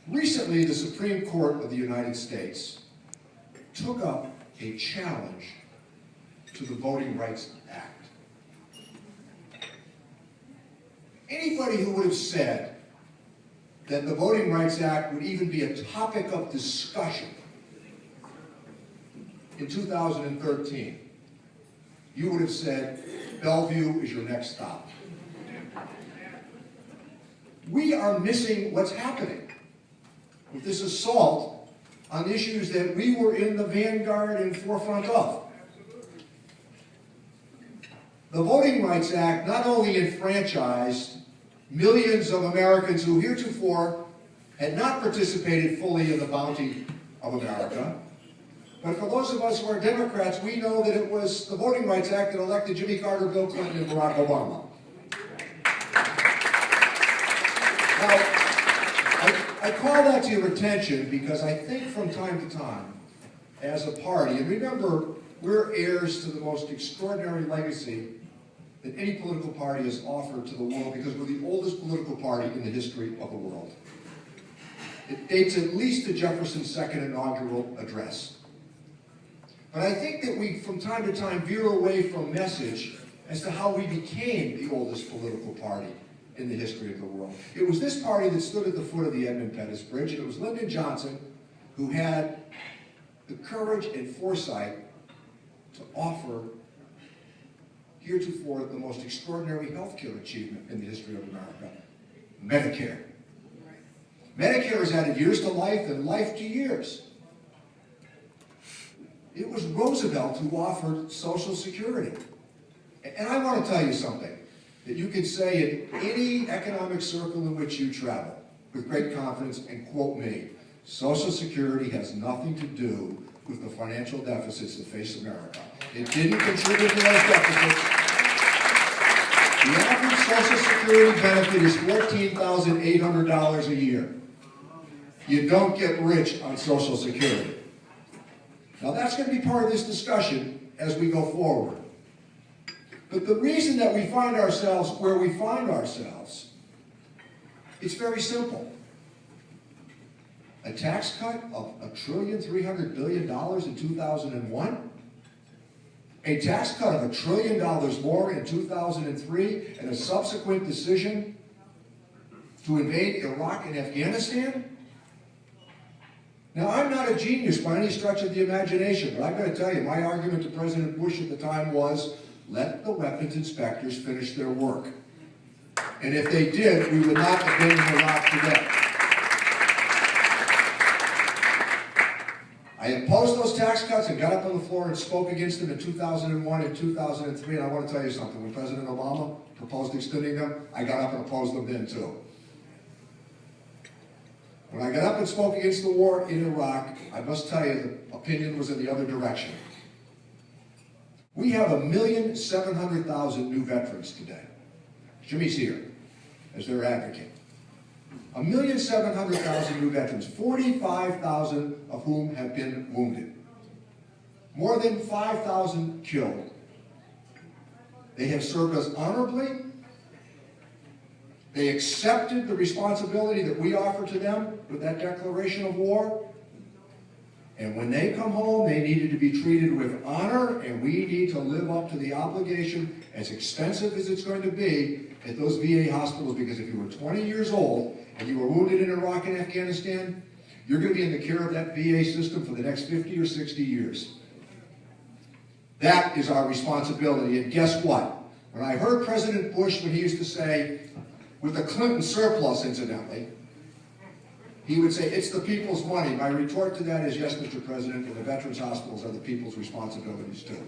Recently, the Supreme Court of the United States took up a challenge to the Voting Rights Act. Anybody who would have said that the Voting Rights Act would even be a topic of discussion in 2013, you would have said, Bellevue is your next stop. We are missing what's happening with this assault on issues that we were in the vanguard and forefront of. The Voting Rights Act not only enfranchised millions of Americans who heretofore had not participated fully in the bounty of America, but for those of us who are Democrats, we know that it was the Voting Rights Act that elected Jimmy Carter, Bill Clinton, and Barack Obama. Now, I call that to your attention because I think from time to time, as a party, and remember, we're heirs to the most extraordinary legacy that any political party has offered to the world because we're the oldest political party in the history of the world. It dates at least to Jefferson's second inaugural address. But I think that we, from time to time, veer away from message as to how we became the oldest political party in the history of the world. It was this party that stood at the foot of the Edmund Pettus Bridge, and it was Lyndon Johnson who had the courage and foresight to offer heretofore the most extraordinary healthcare achievement in the history of America, Medicare. Medicare has added years to life and life to years. It was Roosevelt who offered Social Security. And I want to tell you something that you can say in any economic circle in which you travel with great confidence and quote me, Social Security has nothing to do with the financial deficits that face America. It didn't contribute to those deficits. The average Social Security benefit is $14,800 a year. You don't get rich on Social Security. Now that's going to be part of this discussion as we go forward. But the reason that we find ourselves where we find ourselves, it's very simple. A tax cut of $1.3 trillion in 2001, a tax cut of $1 trillion more in 2003, and a subsequent decision to invade Iraq and Afghanistan. Now, I'm not a genius by any stretch of the imagination, but I've got to tell you, my argument to President Bush at the time was, let the weapons inspectors finish their work. And if they did, we would not have been in Iraq today. I opposed those tax cuts and got up on the floor and spoke against them in 2001 and 2003, and I want to tell you something. When President Obama proposed extending them, I got up and opposed them then too. When I got up and spoke against the war in Iraq, I must tell you the opinion was in the other direction. We have 1,700,000 new veterans today. Jimmy's here as their advocate. 1,700,000 new veterans, 45,000 of whom have been wounded. More than 5,000 killed. They have served us honorably. They accepted the responsibility that we offer to them with that declaration of war. And when they come home, they needed to be treated with honor, and we need to live up to the obligation, as expensive as it's going to be, at those VA hospitals, because if you were 20 years old and you were wounded in Iraq and Afghanistan, you're going to be in the care of that VA system for the next 50 or 60 years. That is our responsibility, and guess what? When I heard President Bush, when he used to say, with the Clinton surplus, incidentally, he would say, it's the people's money. My retort to that is, yes, Mr. President, and the veterans' hospitals are the people's responsibilities too.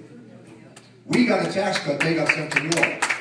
We got a tax cut, they got sent to war.